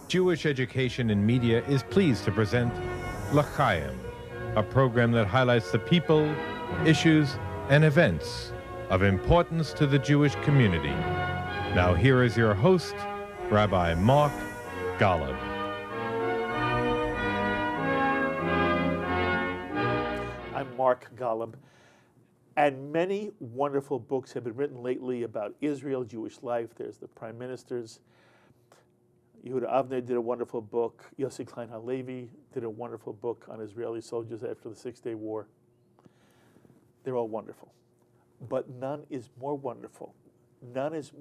Jewish Education in Media is pleased to present L'Chaim, a program that highlights the people, issues, and events of importance to the Jewish community. Now here is your host, Rabbi Mark Golub. I'm Mark Golub, and many wonderful books have been written lately about Israel, Jewish life. There's the prime ministers. Yehuda Avner did a wonderful book. Yossi Klein Halevi did a wonderful book on Israeli soldiers after the Six-Day War. They're all wonderful. But none is more wonderful. None is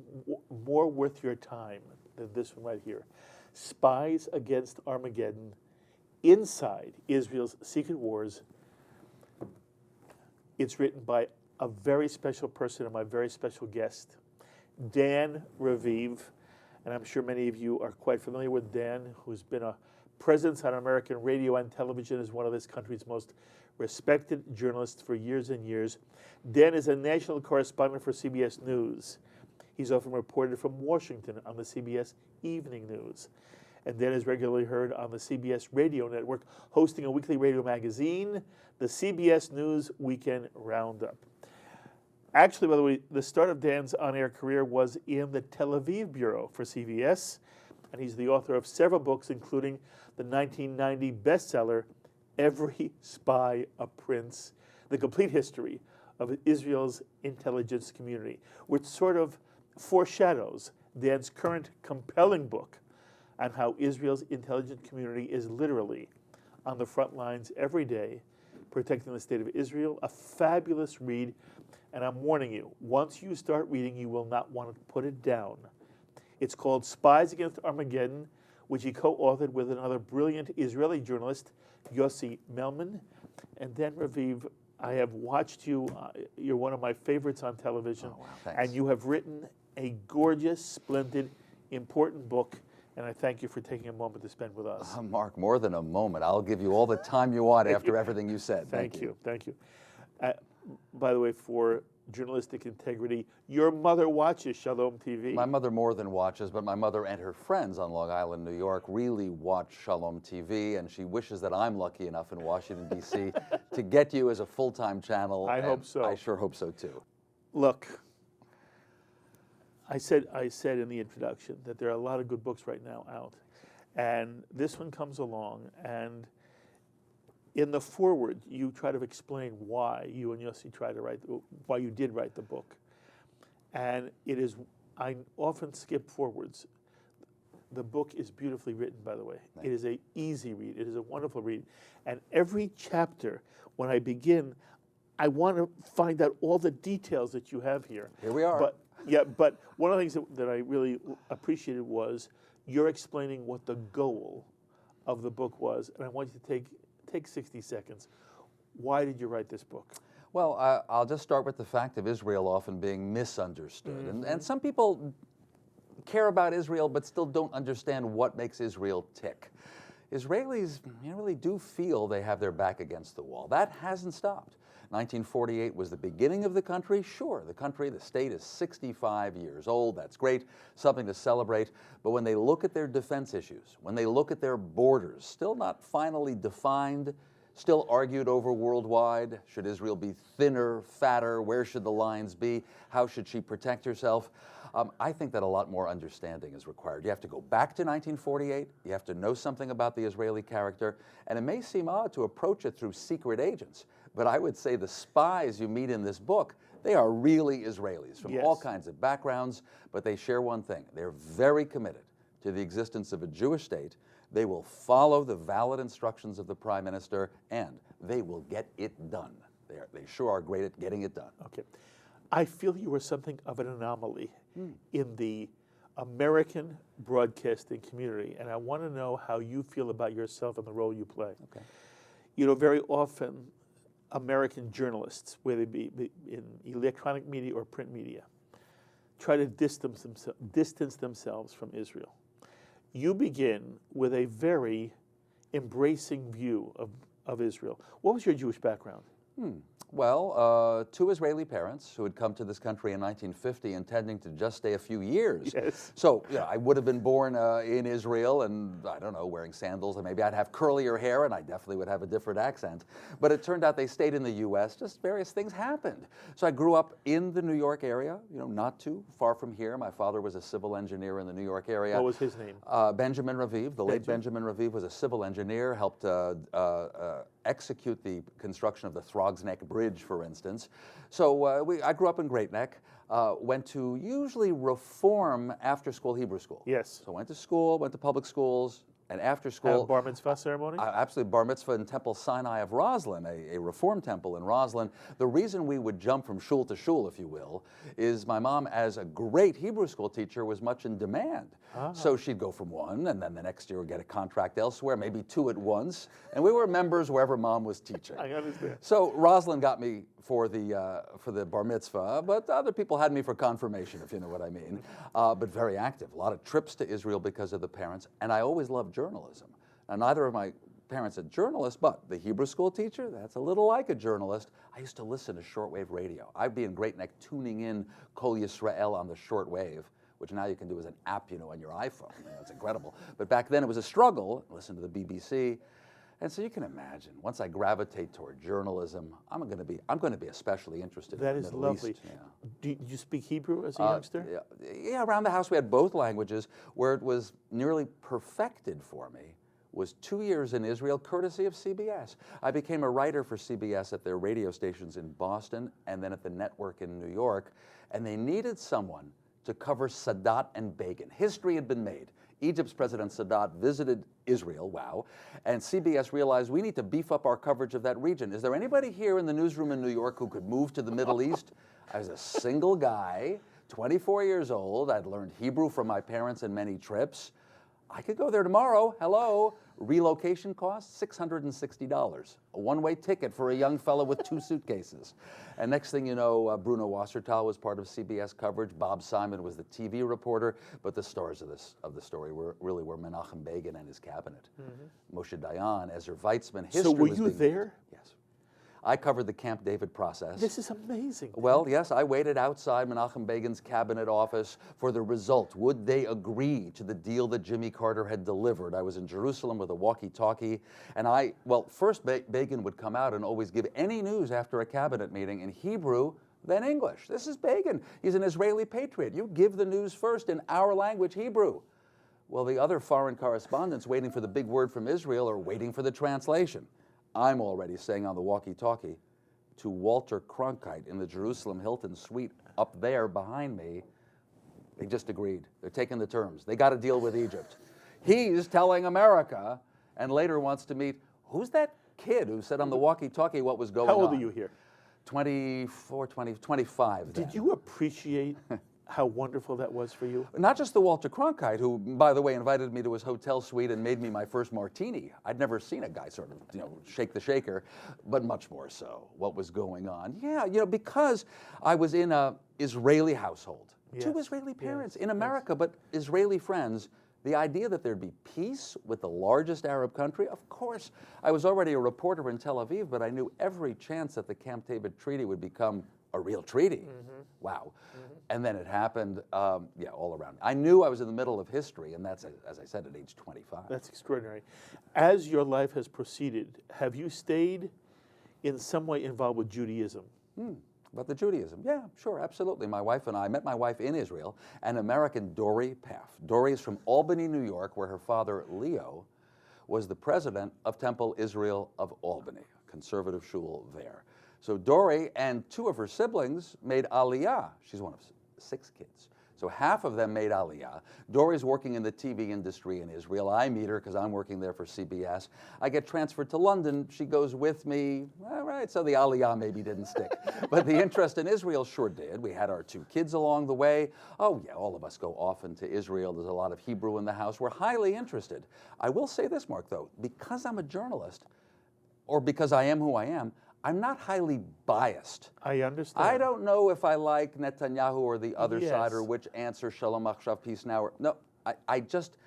more worth your time than this one right here. Spies Against Armageddon, Inside Israel's Secret Wars. It's written by a very special person and my very special guest, Dan Raviv. And I'm sure many of you are quite familiar with Dan, who's been a presence on American radio and television as one of this country's most respected journalists for years and years. Dan is a national correspondent for CBS News. He's often reported from Washington on the CBS Evening News. And Dan is regularly heard on the CBS radio network, hosting a weekly radio magazine, the CBS News Weekend Roundup. Actually, by the way, the start of Dan's on-air career was in the Tel Aviv bureau for CBS, and he's the author of several books, including the 1990 bestseller, Every Spy a Prince, The Complete History of Israel's Intelligence Community, which sort of foreshadows Dan's current compelling book on how Israel's intelligence community is literally on the front lines every day, protecting the state of Israel. A fabulous read, and I'm warning you, once you start reading, you will not want to put it down. It's called Spies Against Armageddon, which he co-authored with another brilliant Israeli journalist, Yossi Melman. And then, Raviv, I have watched you. You're one of my favorites on television. Oh, wow, and you have written a gorgeous, splendid, important book. And I thank you for taking a moment to spend with us. Mark, more than a moment. I'll give you all the time you want after everything you said. Thank you. By the way, for journalistic integrity, your mother watches Shalom TV. My mother more than watches, but my mother and her friends on Long Island, New York, really watch Shalom TV, and she wishes that I'm lucky enough in Washington, D.C. to get you as a full-time channel. I hope so. I sure hope so, too. Look, I said in the introduction that there are a lot of good books right now out, and this one comes along, and in the foreword, you try to explain why you and Yossi why you did write the book, and I often skip forwards. The book is beautifully written, by the way. Nice. It is an easy read. It is a wonderful read, and every chapter, when I begin, I want to find out all the details that you have here. Here we are. But one of the things that I really appreciated was you're explaining what the goal of the book was, and I want you to take 60 seconds. Why did you write this book? Well, I'll just start with the fact of Israel often being misunderstood. Mm-hmm. And some people care about Israel but still don't understand what makes Israel tick. Israelis really do feel they have their back against the wall. That hasn't stopped. 1948 was the beginning of the country. Sure, the state is 65 years old. That's great, something to celebrate. But when they look at their defense issues, when they look at their borders, still not finally defined, still argued over worldwide, should Israel be thinner, fatter, where should the lines be, how should she protect herself? I think that a lot more understanding is required. You have to go back to 1948, you have to know something about the Israeli character, and it may seem odd to approach it through secret agents, but I would say the spies you meet in this book, they are really Israelis from all kinds of backgrounds, but they share one thing. They're very committed to the existence of a Jewish state. They will follow the valid instructions of the prime minister, and they will get it done. They sure are great at getting it done. Okay. I feel you were something of an anomaly in the American broadcasting community, and I want to know how you feel about yourself and the role you play. Okay. You know, very often American journalists, whether it be in electronic media or print media, try to distance themselves from Israel. You begin with a very embracing view of Israel. What was your Jewish background? Well, two Israeli parents who had come to this country in 1950 intending to just stay a few years. Yes. So I would have been born in Israel and, I don't know, wearing sandals, and maybe I'd have curlier hair and I definitely would have a different accent. But it turned out they stayed in the U.S., just various things happened. So I grew up in the New York area, not too far from here. My father was a civil engineer in the New York area. What was his name? Benjamin Raviv. The late Benjamin Raviv was a civil engineer, helped execute the construction of the Throgs Neck Bridge, for instance. So I grew up in Great Neck, went to usually reform after-school Hebrew school. Yes. So went to school, went to public schools, and after school... Bar mitzvah ceremony? Absolutely, bar mitzvah in Temple Sinai of Roslyn, a reform temple in Roslyn. The reason we would jump from shul to shul, if you will, is my mom, as a great Hebrew school teacher, was much in demand. So she'd go from one, and then the next year would get a contract elsewhere, maybe two at once. And we were members wherever mom was teaching. I understand. So Roslyn got me for the bar mitzvah, but other people had me for confirmation, if you know what I mean. But very active. A lot of trips to Israel because of the parents. And I always loved journalism. Now, neither of my parents are journalists, but the Hebrew school teacher, that's a little like a journalist. I used to listen to shortwave radio. I'd be in Great Neck tuning in Kol Yisrael on the shortwave, which now you can do as an app, on your iPhone. It's incredible. But back then it was a struggle. Listen to the BBC. And so you can imagine, once I gravitate toward journalism, I'm going to be especially interested in the Middle lovely. East. Did you speak Hebrew as a youngster? Yeah, around the house we had both languages. Where it was nearly perfected for me was 2 years in Israel, courtesy of CBS. I became a writer for CBS at their radio stations in Boston and then at the network in New York, and they needed someone to cover Sadat and Begin. History had been made. Egypt's President Sadat visited Israel, wow, and CBS realized we need to beef up our coverage of that region. Is there anybody here in the newsroom in New York who could move to the Middle East? I was a single guy, 24 years old. I'd learned Hebrew from my parents in many trips. I could go there tomorrow, hello. Relocation costs, $660. A one-way ticket for a young fellow with 2 suitcases. And next thing you know, Bruno Wassertal was part of CBS coverage. Bob Simon was the TV reporter. But the stars of the story were Menachem Begin and his cabinet. Moshe Dayan, Ezra Weitzman. So were you there? Yes. I covered the Camp David process. This is amazing. Well, yes, I waited outside Menachem Begin's cabinet office for the result. Would they agree to the deal that Jimmy Carter had delivered? I was in Jerusalem with a walkie-talkie, and first Begin would come out and always give any news after a cabinet meeting in Hebrew, then English. This is Begin. He's an Israeli patriot. You give the news first in our language, Hebrew. Well, the other foreign correspondents waiting for the big word from Israel are waiting for the translation. I'm already saying on the walkie-talkie to Walter Cronkite in the Jerusalem Hilton suite up there behind me, they just agreed. They're taking the terms. They got to deal with Egypt. He's telling America and later wants to meet, who's that kid who said on the walkie-talkie what was going on? How old are you here? 24, 25 then. Did you appreciate how wonderful that was for you? Not just the Walter Cronkite, who, by the way, invited me to his hotel suite and made me my first martini. I'd never seen a guy sort of, shake the shaker, but much more so what was going on. Yeah, because I was in an Israeli household. Yes. 2 Israeli parents in America, but Israeli friends. The idea that there'd be peace with the largest Arab country, of course. I was already a reporter in Tel Aviv, but I knew every chance that the Camp David Treaty would become a real treaty. Wow. And then it happened, all around. I knew I was in the middle of history, and that's, as I said, at age 25. That's extraordinary. As your life has proceeded, have you stayed in some way involved with Judaism? About the Judaism, yeah, sure, absolutely. My wife and I met my wife in Israel, an American Dori Paff. Dori is from Albany, New York, where her father, Leo, was the president of Temple Israel of Albany, a conservative shul there. So Dori and 2 of her siblings made Aliyah. She's one of 6 kids. So half of them made Aliyah. Dori's working in the TV industry in Israel. I meet her because I'm working there for CBS. I get transferred to London. She goes with me. All right, so the Aliyah maybe didn't stick. But the interest in Israel sure did. We had our 2 kids along the way. Oh, yeah, all of us go often to Israel. There's a lot of Hebrew in the house. We're highly interested. I will say this, Mark, though. Because I'm a journalist, or because I am who I am, I'm not highly biased. I understand. I don't know if I like Netanyahu or the other side or which answer, Shalom Achshav, peace now. No, I just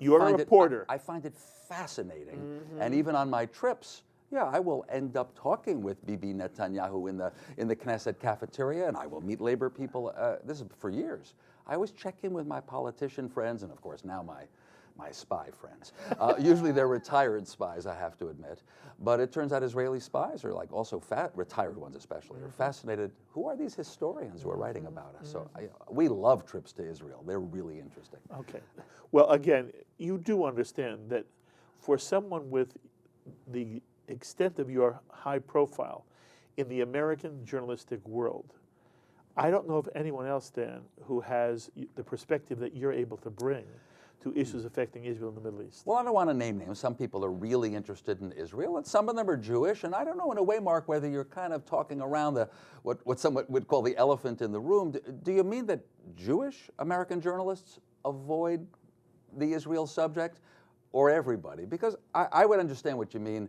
You're a reporter. I find it fascinating. And even on my trips, Yeah, I will end up talking with Bibi Netanyahu in the Knesset cafeteria, and I will meet labor people. This is for years. I always check in with my politician friends, and of course now my spy friends. Usually they're retired spies, I have to admit. But it turns out Israeli spies are like also retired ones especially, are fascinated. Who are these historians who are writing about us? So we love trips to Israel. They're really interesting. Okay. Well, again, you do understand that for someone with the extent of your high profile in the American journalistic world, I don't know of anyone else, Dan, who has the perspective that you're able to bring to issues affecting Israel and the Middle East. Well, I don't want to name names. Some people are really interested in Israel, and some of them are Jewish. And I don't know, in a way, Mark, whether you're kind of talking around what some would call the elephant in the room. Do you mean that Jewish American journalists avoid the Israel subject, or everybody? Because I would understand what you mean,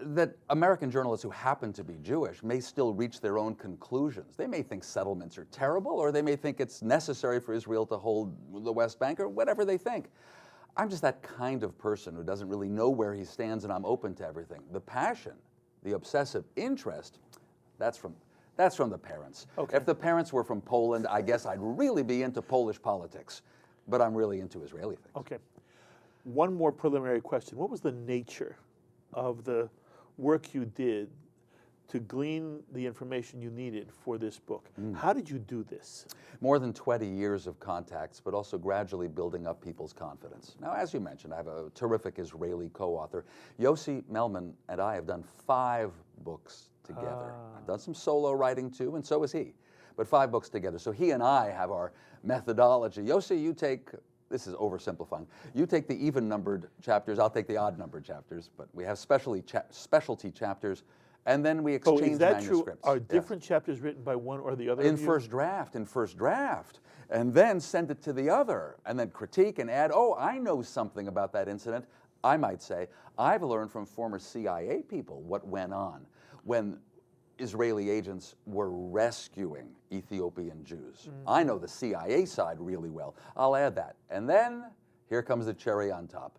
that American journalists who happen to be Jewish may still reach their own conclusions. They may think settlements are terrible, or they may think it's necessary for Israel to hold the West Bank, or whatever they think. I'm just that kind of person who doesn't really know where he stands, and I'm open to everything. The passion, the obsessive interest, that's from the parents. Okay. If the parents were from Poland, I guess I'd really be into Polish politics, but I'm really into Israeli things. Okay. One more preliminary question. What was the nature of the work you did to glean the information you needed for this book? How did you do this? More than 20 years of contacts, but also gradually building up people's confidence. Now, as you mentioned, I have a terrific Israeli co-author. Yossi Melman and I have done 5 books together. I've done some solo writing too, and so has he. But 5 books together. So he and I have our methodology. Yossi, you take, this is oversimplifying, you take the even-numbered chapters, I'll take the odd-numbered chapters, but we have specialty chapters, and then we exchange is that manuscripts. true? Are different chapters written by one or the other In of you? first draft, and then send it to the other, and then critique and add, oh, I know something about that incident. I might say, I've learned from former CIA people what went on when Israeli agents were rescuing Ethiopian Jews. I know the CIA side really well. I'll add that. And then here comes the cherry on top.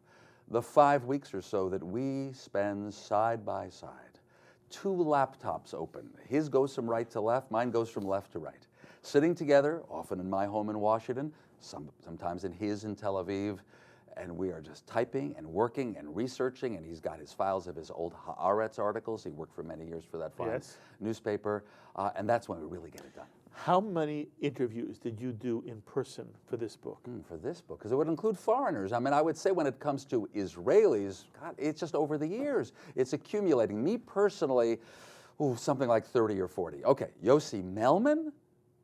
The 5 weeks or so that we spend side by side. 2 laptops open. His goes from right to left, mine goes from left to right. Sitting together, often in my home in Washington, sometimes in his in Tel Aviv, and we are just typing and working and researching, and he's got his files of his old Haaretz articles. He worked for many years for that fine newspaper, and that's when we really get it done. How many interviews did you do in person for this book? For this book, because it would include foreigners. I mean, I would say when it comes to Israelis, God, it's just over the years. It's accumulating. Me personally, something like 30 or 40. Okay, Yossi Melman,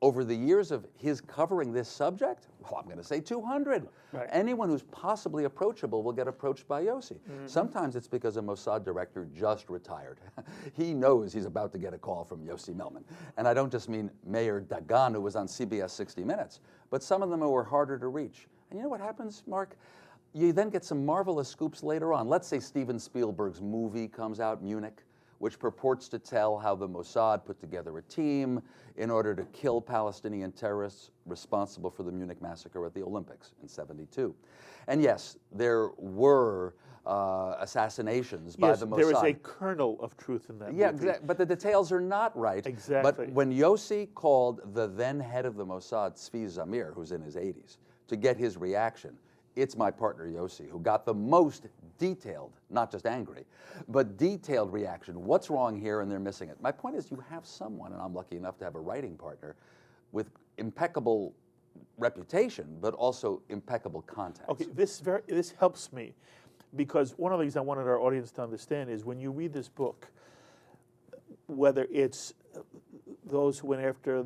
over the years of his covering this subject, well, I'm going to say 200. Right. Anyone who's possibly approachable will get approached by Yossi. Sometimes it's because a Mossad director just retired. He knows he's about to get a call from Yossi Melman. And I don't just mean Mayor Dagan, who was on CBS 60 Minutes, but some of them who were harder to reach. And you know what happens, Mark? You then get some marvelous scoops later on. Let's say Steven Spielberg's movie comes out, Munich, which purports to tell how the Mossad put together a team in order to kill Palestinian terrorists responsible for the Munich massacre at the Olympics in '72. And yes, there were assassinations by the Mossad. There is a kernel of truth in that movie. Yeah, but the details are not right. Exactly. But when Yossi called the then head of the Mossad, Tzvi Zamir, who's in his 80s, to get his reaction, it's my partner Yossi who got the most detailed, not just angry, but detailed reaction. What's wrong here? And they're missing it. My point is you have someone, and I'm lucky enough to have a writing partner, with impeccable reputation, but also impeccable contacts. Okay, this helps me, because one of the things I wanted our audience to understand is when you read this book, whether it's those who went after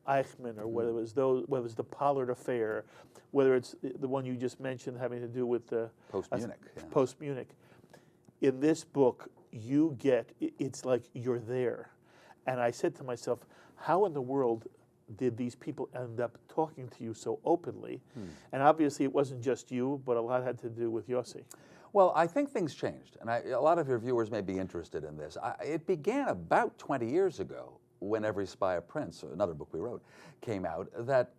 Eichmann, or whether it was the Pollard affair, whether it's the one you just mentioned having to do with the Post-Munich. Post-Munich. In this book, you get, it's like you're there. And I said to myself, how in the world did these people end up talking to you so openly? And obviously it wasn't just you, but a lot had to do with Yossi. Well, I think things changed, and a lot of your viewers may be interested in this. It began about 20 years ago when Every Spy a Prince, another book we wrote, came out, that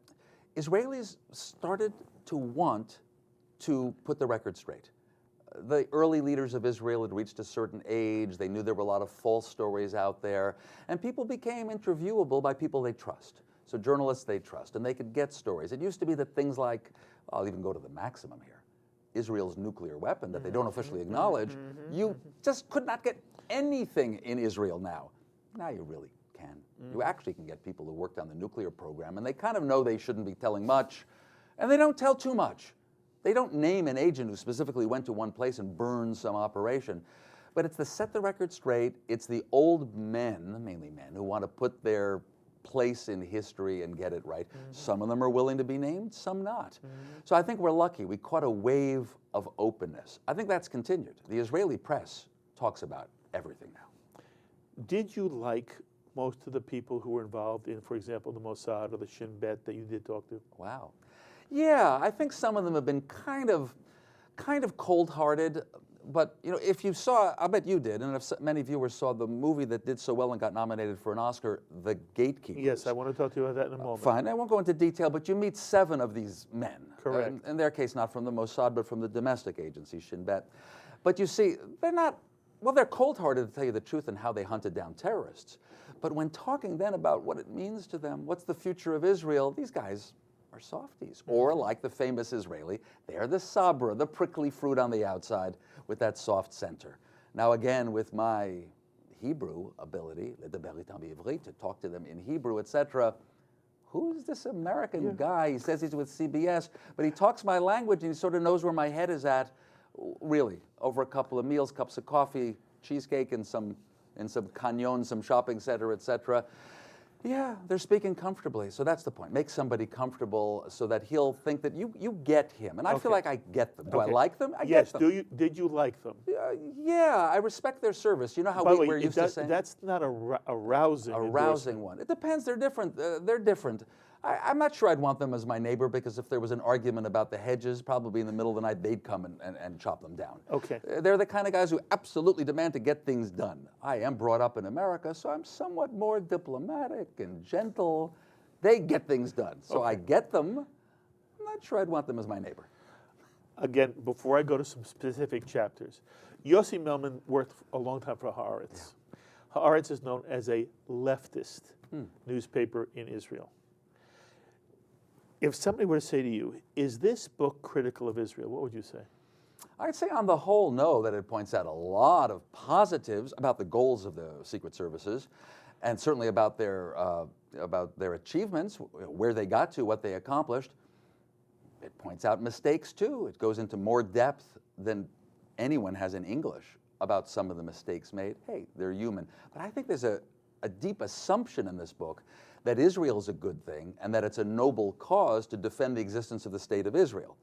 Israelis started to want to put the record straight. the early leaders of Israel had reached a certain age. They knew there were a lot of false stories out there. And people became interviewable by people they trust. So journalists they trust, and they could get stories. It used to be that things like, I'll even go to the maximum here, Israel's nuclear weapon that they don't officially acknowledge, you just could not get anything in Israel now. Now you really can. You actually can get people who worked on the nuclear program, and they kind of know they shouldn't be telling much, and they don't tell too much. They don't name an agent who specifically went to one place and burned some operation. But it's the set the record straight, it's the old men, mainly men, who want to put their place in history and get it right. Some of them are willing to be named, some not. So I think we're lucky. We caught a wave of openness. I think that's continued. The Israeli press talks about everything now. Did you like most of the people who were involved in, for example, the Mossad or the Shin Bet that you did talk to? Wow. Yeah, I think some of them have been kind of cold-hearted. But you know, if you saw, I bet you did, and if many viewers saw the movie that did so well and got nominated for an Oscar, The Gatekeepers. Yes, I want to talk to you about that in a moment. Fine, I won't go into detail, but you meet 7 of these men. Correct. In their case, not from the Mossad, but from the domestic agency, Shin Bet. But you see, they're not, well, they're cold-hearted to tell you the truth and how they hunted down terrorists. But when talking then about what it means to them, what's the future of Israel, these guys are softies. Or like the famous Israeli, they're the sabra, the prickly fruit on the outside with that soft center. Now again, with my Hebrew ability, to talk to them in Hebrew, etc., who's this American guy? He says he's with CBS, but he talks my language and he sort of knows where my head is at, really, over a couple of meals, cups of coffee, cheesecake, and some canyon, some shopping center, etc. Yeah, they're speaking comfortably, so that's the point. Make somebody comfortable so that he'll think that you get him. And I feel like I get them. Do I like them? I get them. Yes, did you like them? Yeah, I respect their service. You know how we're used to saying? That's not a rousing one. It depends. They're different. They're different. I'm not sure I'd want them as my neighbor, because if there was an argument about the hedges, probably in the middle of the night, they'd come and chop them down. Okay. They're the kind of guys who absolutely demand to get things done. I am brought up in America, so I'm somewhat more diplomatic and gentle. They get things done. So I get them. I'm not sure I'd want them as my neighbor. Again, before I go to some specific chapters, Yossi Melman worked a long time for Haaretz. Yeah. Haaretz is known as a leftist newspaper in Israel. If somebody were to say to you, is this book critical of Israel, what would you say? I'd say on the whole, no, that it points out a lot of positives about the goals of the secret services, and certainly about their achievements, where they got to, what they accomplished. It points out mistakes too. It goes into more depth than anyone has in English about some of the mistakes made. Hey, they're human. But I think there's a deep assumption in this book that Israel is a good thing and that it's a noble cause to defend the existence of the state of Israel.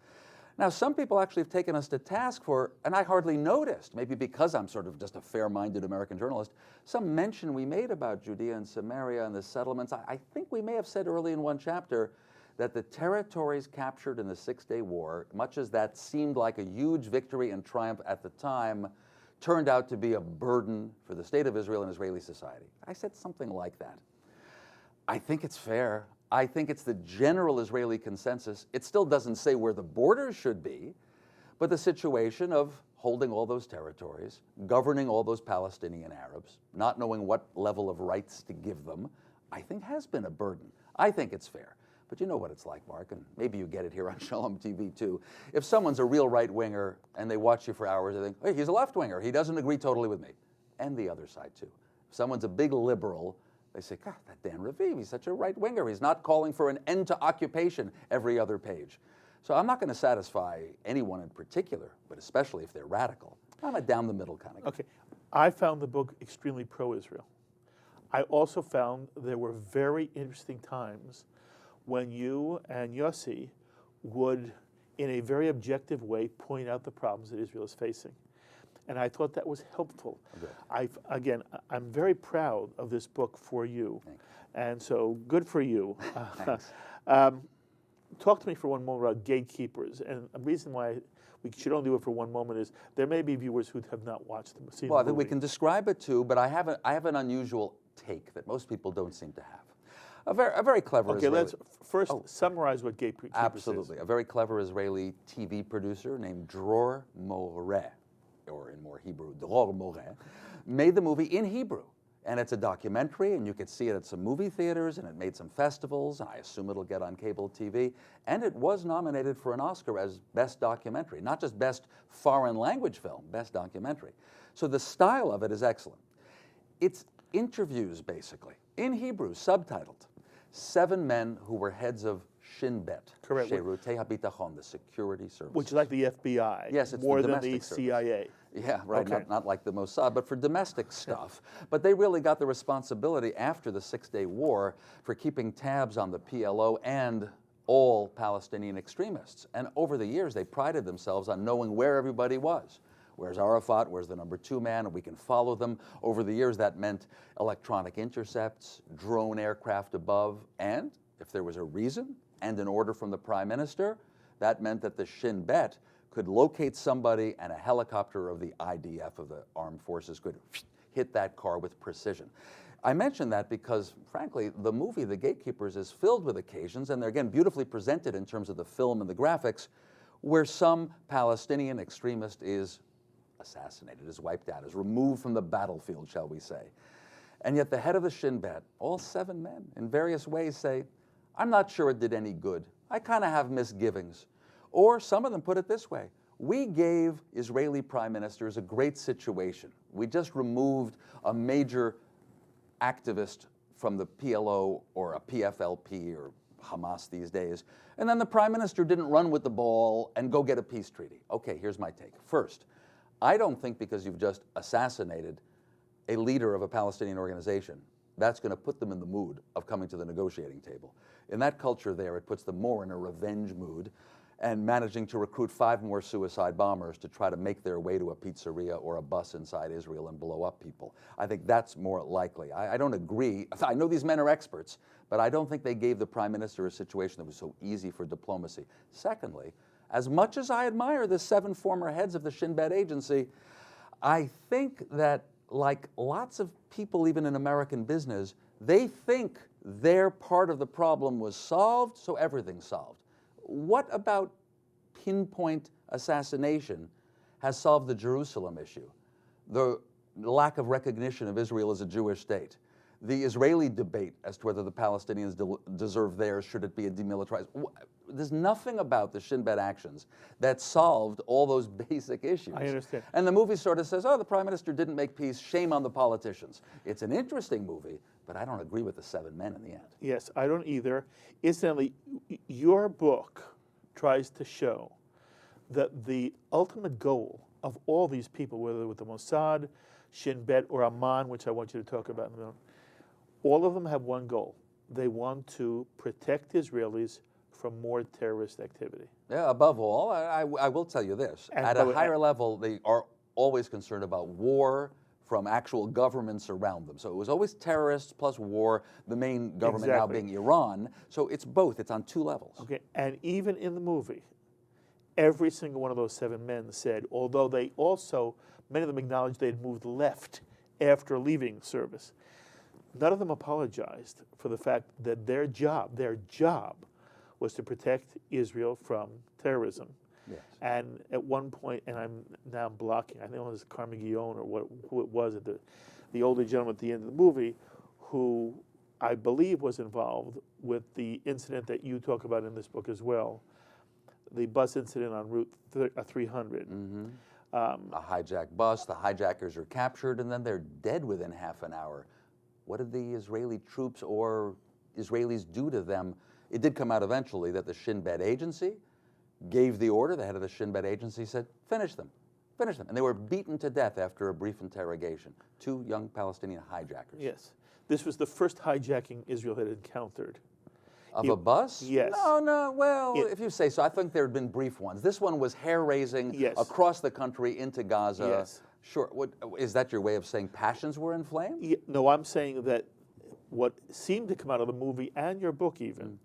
Now, some people actually have taken us to task for, and I hardly noticed, maybe because I'm sort of just a fair-minded American journalist, some mention we made about Judea and Samaria and the settlements. I think we may have said early in one chapter that the territories captured in the Six-Day War, much as that seemed like a huge victory and triumph at the time, turned out to be a burden for the state of Israel and Israeli society. I said something like that. I think it's fair. I think it's the general Israeli consensus. It still doesn't say where the borders should be, but the situation of holding all those territories, governing all those Palestinian Arabs, not knowing what level of rights to give them, I think has been a burden. I think it's fair. But you know what it's like, Mark, and maybe you get it here on Shalom TV too. If someone's a real right-winger and they watch you for hours, they think, hey, he's a left-winger. He doesn't agree totally with me. And the other side too. If someone's a big liberal, they say, God, that Dan Raviv, he's such a right-winger. He's not calling for an end to occupation every other page. So I'm not going to satisfy anyone in particular, but especially if they're radical. I'm a down-the-middle kind of guy. Okay. I found the book extremely pro-Israel. I also found there were very interesting times when you and Yossi would, in a very objective way, point out the problems that Israel is facing. And I thought that was helpful. Okay. I'm very proud of this book for you. Thanks. And so good for you. Thanks. Talk to me for one moment about gatekeepers. And the reason why we should only do it for one moment is there may be viewers who have not watched the movie. Well, I think we can describe it too, but I have an unusual take that most people don't seem to have. A very clever Israeli. Let's first summarize what gatekeepers Absolutely. is. A very clever Israeli TV producer named Dror Moreh. or in more Hebrew, Dror Morin, made the movie in Hebrew. And it's a documentary, and you could see it at some movie theaters, and it made some festivals, and I assume it'll get on cable TV. And it was nominated for an Oscar as Best Documentary, not just Best Foreign Language Film, Best Documentary. So the style of it is excellent. It's interviews, basically, in Hebrew, subtitled. 7 men who were heads of Shin Bet, Correct. Shirutei HaBitachon, the security service. Which is like the FBI. Yes, it's more the than the domestic service. CIA. Yeah, right, Okay. not like the Mossad, but for domestic stuff. But they really got the responsibility after the Six-Day War for keeping tabs on the PLO and all Palestinian extremists. And over the years, they prided themselves on knowing where everybody was. Where's Arafat? Where's the number 2 man? And we can follow them. Over the years, that meant electronic intercepts, drone aircraft above, and if there was a reason and an order from the prime minister, that meant that the Shin Bet could locate somebody and a helicopter of the IDF, of the armed forces, could hit that car with precision. I mention that because, frankly, the movie, The Gatekeepers, is filled with occasions, and they're, again, beautifully presented in terms of the film and the graphics, where some Palestinian extremist is assassinated, is wiped out, is removed from the battlefield, shall we say. And yet the head of the Shin Bet, all 7 men, in various ways say, I'm not sure it did any good. I kind of have misgivings. Or some of them put it this way: we gave Israeli prime ministers a great situation. We just removed a major activist from the PLO or a PFLP or Hamas these days, and then the prime minister didn't run with the ball and go get a peace treaty. Okay, here's my take. First, I don't think because you've just assassinated a leader of a Palestinian organization, that's going to put them in the mood of coming to the negotiating table. In that culture there, it puts them more in a revenge mood and managing to recruit 5 more suicide bombers to try to make their way to a pizzeria or a bus inside Israel and blow up people. I think that's more likely. I don't agree. I know these men are experts, but I don't think they gave the prime minister a situation that was so easy for diplomacy. Secondly, as much as I admire the 7 former heads of the Shin Bet agency, I think that, like lots of people even in American business, they think their part of the problem was solved, so everything's solved. What about pinpoint assassination has solved the Jerusalem issue, the lack of recognition of Israel as a Jewish state, the Israeli debate as to whether the Palestinians deserve theirs, should it be a demilitarized? There's nothing about the Shin Bet actions that solved all those basic issues. I understand. And the movie sort of says, oh, the prime minister didn't make peace, shame on the politicians. It's an interesting movie, but I don't agree with the 7 men in the end. Yes, I don't either. Incidentally, your book tries to show that the ultimate goal of all these people, whether with the Mossad, Shin Bet, or Amman, which I want you to talk about in a minute, all of them have one goal. They want to protect Israelis from more terrorist activity. Yeah, above all, I will tell you this. At a higher level, they are always concerned about war from actual governments around them. So it was always terrorists plus war, the main government now being Iran. So it's both. It's on 2 levels. Okay, and even in the movie, every single one of those 7 men said, although they also, many of them acknowledged they had moved left after leaving service, none of them apologized for the fact that their job was to protect Israel from terrorism. Yes. And at one point, and I'm now blocking, I think it was Carmaguillon or who it was, the older gentleman at the end of the movie, who I believe was involved with the incident that you talk about in this book as well, the bus incident on Route 300. Mm-hmm. A hijacked bus, the hijackers are captured, and then they're dead within half an hour. What did the Israeli troops or Israelis do to them? It did come out eventually that the Shin Bet agency gave the order. The head of the Shin Bet agency said, finish them. And they were beaten to death after a brief interrogation. 2 young Palestinian hijackers. Yes. This was the first hijacking Israel had encountered. Of a bus? Yes. No, well, if you say so. I think there had been brief ones. This one was hair-raising across the country into Gaza. Yes. Sure. Is that your way of saying passions were inflamed? Yeah, no, I'm saying that what seemed to come out of the movie and your book even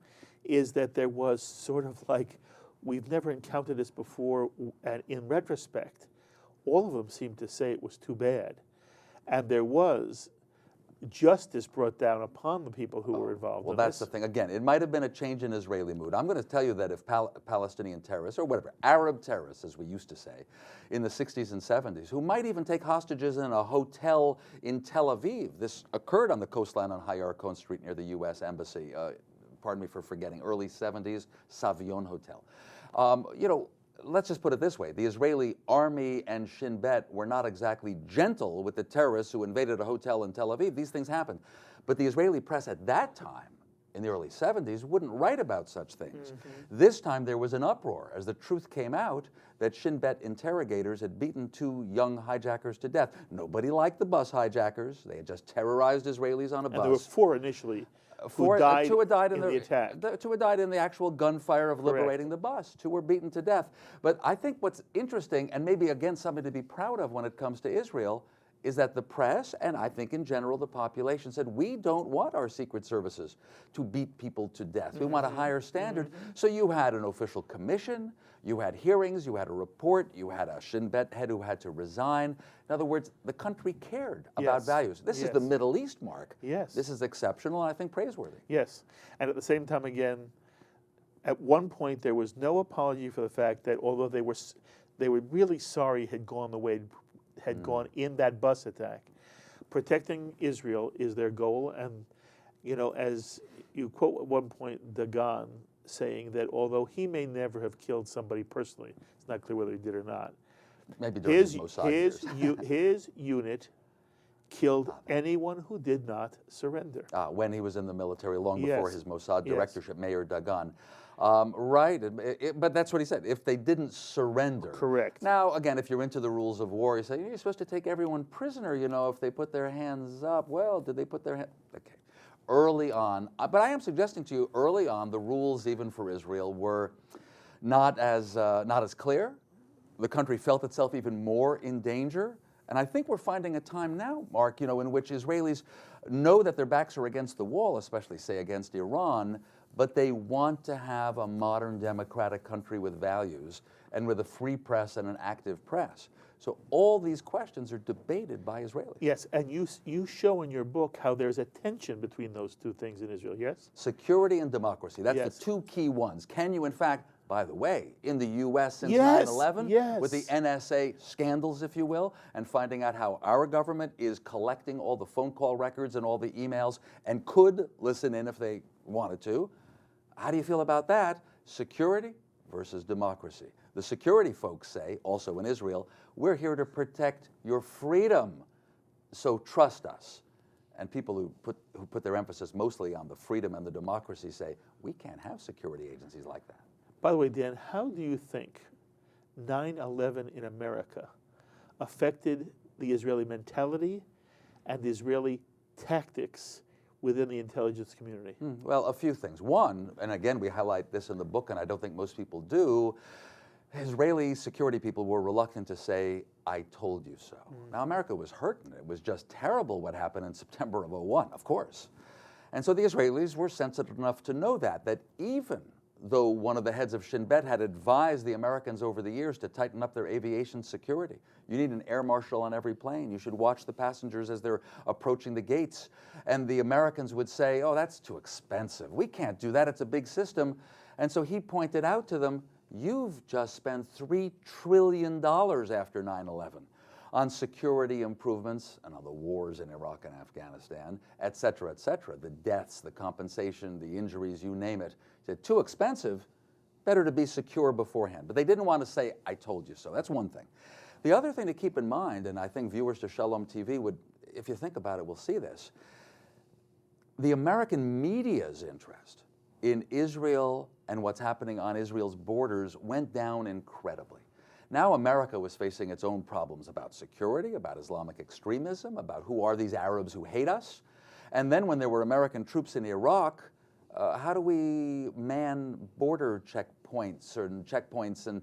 is that there was sort of like, we've never encountered this before, and in retrospect, all of them seemed to say it was too bad. And there was justice brought down upon the people who were involved Well, in that's this. the thing. Again, it might have been a change in Israeli mood. I'm going to tell you that if Palestinian terrorists, or whatever, Arab terrorists, as we used to say, in the 60s and 70s, who might even take hostages in a hotel in Tel Aviv. This occurred on the coastline on Hayarkon Street near the U.S. Embassy. Pardon me for forgetting, early 70s, Savion Hotel. Let's just put it this way. The Israeli army and Shin Bet were not exactly gentle with the terrorists who invaded a hotel in Tel Aviv. These things happened. But the Israeli press at that time, in the early 70s, wouldn't write about such things. This time there was an uproar as the truth came out that Shin Bet interrogators had beaten 2 young hijackers to death. Nobody liked the bus hijackers. They had just terrorized Israelis on a bus. And there were 4 initially. Two had died in the attack. 2 had died in the actual gunfire of liberating the bus. 2 were beaten to death. But I think what's interesting, and maybe again something to be proud of when it comes to Israel, is that the press, and I think in general the population, said we don't want our secret services to beat people to death. We want a higher standard. So you had an official commission, you had hearings, you had a report, you had a Shin Bet head who had to resign. In other words, the country cared about values. This is the Middle East, Mark. Yes. This is exceptional and I think praiseworthy. Yes. And at the same time, again, at one point there was no apology for the fact that although they were really sorry had gone the way had gone in that bus attack. Protecting Israel is their goal, and as you quote at one point Dagan saying that although he may never have killed somebody personally, it's not clear whether he did or not. Maybe during his Mossad years. His unit killed anyone who did not surrender. When he was in the military, long before his Mossad directorship, Mayor Dagan. Right, but that's what he said, if they didn't surrender. Correct. Now, again, if you're into the rules of war, you say, you're supposed to take everyone prisoner, if they put their hands up. Well, did they put their hands? Okay. Early on, but I am suggesting to you, early on, the rules, even for Israel, were not as clear. The country felt itself even more in danger. And I think we're finding a time now, Mark, in which Israelis know that their backs are against the wall, especially, say, against Iran, but they want to have a modern democratic country with values and with a free press and an active press. So all these questions are debated by Israelis. Yes, and you show in your book how there's a tension between those 2 things in Israel, yes? Security and democracy, that's the 2 key ones. Can you, in fact, by the way, in the U.S. since 9/11, with the NSA scandals, if you will, and finding out how our government is collecting all the phone call records and all the emails and could listen in if they wanted to. How do you feel about that? Security versus democracy. The security folks say, also in Israel, we're here to protect your freedom, so trust us. And people who put their emphasis mostly on the freedom and the democracy say, we can't have security agencies like that. By the way, Dan, how do you think 9/11 in America affected the Israeli mentality and the Israeli tactics within the intelligence community? Well, a few things. One, and again, we highlight this in the book, and I don't think most people do, Israeli security people were reluctant to say, I told you so. Now, America was hurting. It was just terrible what happened in September of '01, of course. And so the Israelis were sensitive enough to know that even though one of the heads of Shin Bet had advised the Americans over the years to tighten up their aviation security. You need an air marshal on every plane. You should watch the passengers as they're approaching the gates. And the Americans would say, oh, that's too expensive. We can't do that. It's a big system. And so he pointed out to them, you've just spent $3 trillion after 9/11 on security improvements and on the wars in Iraq and Afghanistan, et cetera, the deaths, the compensation, the injuries, you name it. He said, too expensive, better to be secure beforehand. But they didn't want to say, I told you so. That's one thing. The other thing to keep in mind, and I think viewers to Shalom TV would, if you think about it, will see this, the American media's interest in Israel and what's happening on Israel's borders went down incredibly. Now America was facing its own problems about security, about Islamic extremism, about who are these Arabs who hate us. And then when there were American troops in Iraq, how do we man border checkpoints and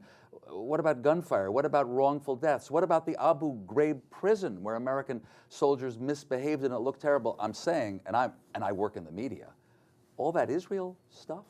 what about gunfire? What about wrongful deaths? What about the Abu Ghraib prison where American soldiers misbehaved and it looked terrible? I'm saying, and I work in the media, all that Israel stuff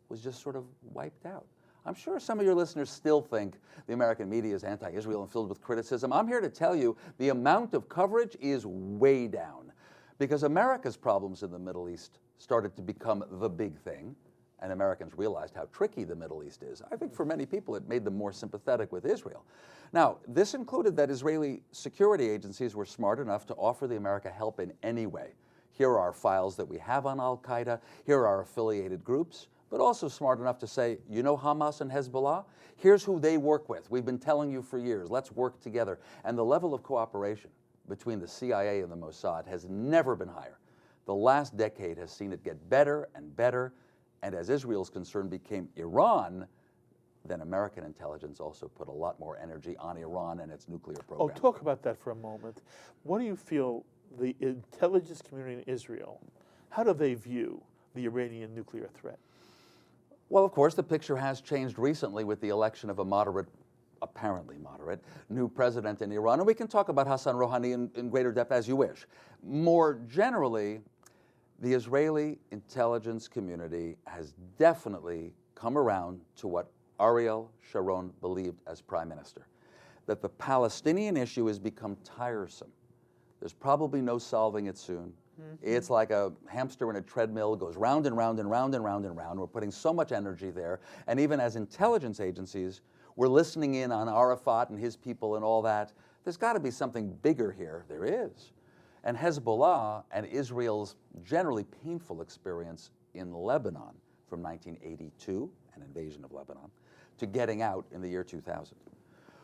was just sort of wiped out. I'm sure some of your listeners still think the American media is anti-Israel and filled with criticism. I'm here to tell you the amount of coverage is way down. because America's problems in the Middle East started to become the big thing, and Americans realized how tricky the Middle East is. I think for many people it made them more sympathetic with Israel. Now, this included that Israeli security agencies were smart enough to offer the America help in any way. Here are files that we have on al-Qaeda, here are affiliated groups, but also smart enough to say, you know Hamas and Hezbollah? Here's who they work with. We've been telling you for years, let's work together. And the level of cooperation between the CIA and the Mossad has never been higher. The last decade has seen it get better and better, and as Israel's concern became Iran, then American intelligence also put a lot more energy on Iran and its nuclear program. Oh, talk about that for a moment. What do you feel the intelligence community in Israel, how do they view the Iranian nuclear threat? Well, of course, the picture has changed recently with the election of a moderate, apparently moderate, new president in Iran. And we can talk about Hassan Rouhani in greater depth as you wish. More generally, the Israeli intelligence community has definitely come around to what Ariel Sharon believed as prime minister, that the Palestinian issue has become tiresome. There's probably no solving it soon. It's like a hamster in a treadmill, goes round and round and round and round and round. We're putting so much energy there. And even as intelligence agencies, we're listening in on Arafat and his people and all that. There's got to be something bigger here. There is. And Hezbollah and Israel's generally painful experience in Lebanon from 1982, an invasion of Lebanon, to getting out in the year 2000,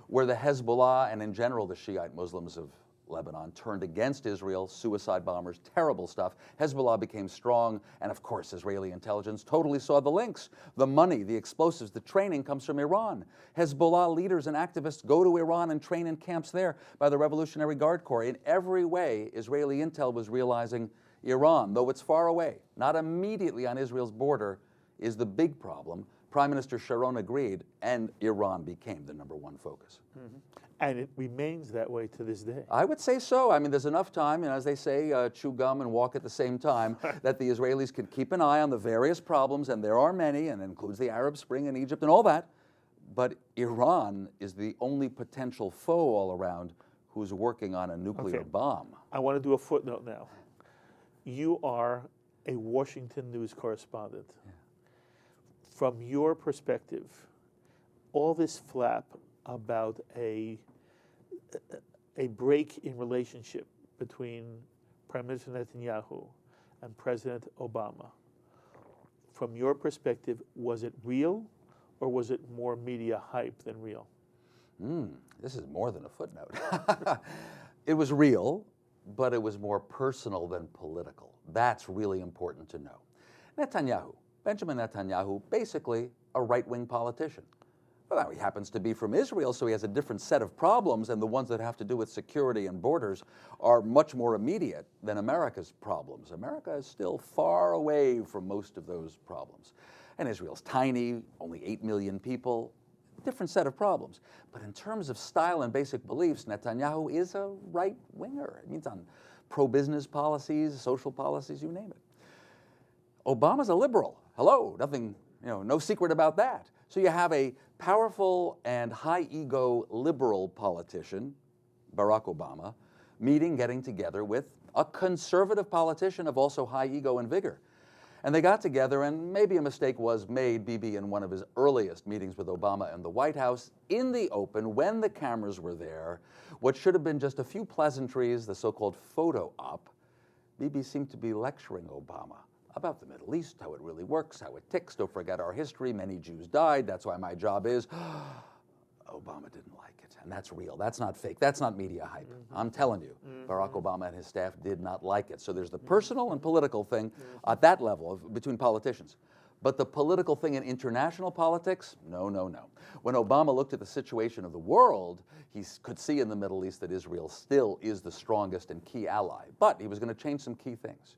where the Hezbollah and in general the Shiite Muslims of Lebanon turned against Israel, suicide bombers, terrible stuff. Hezbollah became strong, and of course Israeli intelligence totally saw the links. The money, the explosives, the training comes from Iran. Hezbollah leaders and activists go to Iran and train in camps there by the Revolutionary Guard Corps. In every way, Israeli intel was realizing Iran, though it's far away, not immediately on Israel's border, is the big problem. Prime Minister Sharon agreed, and Iran became the #1 focus. And it remains that way to this day. I would say so. I mean, there's enough time, and as they say, chew gum and walk at the same time, that the Israelis can keep an eye on the various problems, and there are many, and it includes the Arab Spring and Egypt and all that. But Iran is the only potential foe all around who's working on a nuclear bomb. I want to do a footnote now. You are a Washington news correspondent. Yeah. From your perspective, all this flap about a break in relationship between Prime Minister Netanyahu and President Obama, from your perspective, was it real or was it more media hype than real? This is more than a footnote. It was real, but it was more personal than political. That's really important to know. Netanyahu, Benjamin Netanyahu, basically a right-wing politician. Well, he happens to be from Israel, so he has a different set of problems, and the ones that have to do with security and borders are much more immediate than America's problems. America is still far away from most of those problems. And Israel's tiny, only 8 million people, different set of problems. But in terms of style and basic beliefs, Netanyahu is a right-winger. It means on pro-business policies, social policies, you name it. Obama's a liberal. Hello, nothing, no secret about that. So you have a powerful and high-ego liberal politician, Barack Obama, getting together with a conservative politician of also high ego and vigor. And they got together, and maybe a mistake was made, Bibi, in one of his earliest meetings with Obama in the White House, in the open, when the cameras were there, what should have been just a few pleasantries, the so-called photo op, Bibi seemed to be lecturing Obama about the Middle East, how it really works, how it ticks. Don't forget our history. Many Jews died. That's why my job is. Obama didn't like it. And that's real. That's not fake. That's not media hype. I'm telling you, Barack Obama and his staff did not like it. So there's the personal and political thing at that level between politicians. But the political thing in international politics, no. When Obama looked at the situation of the world, he could see in the Middle East that Israel still is the strongest and key ally. But he was going to change some key things.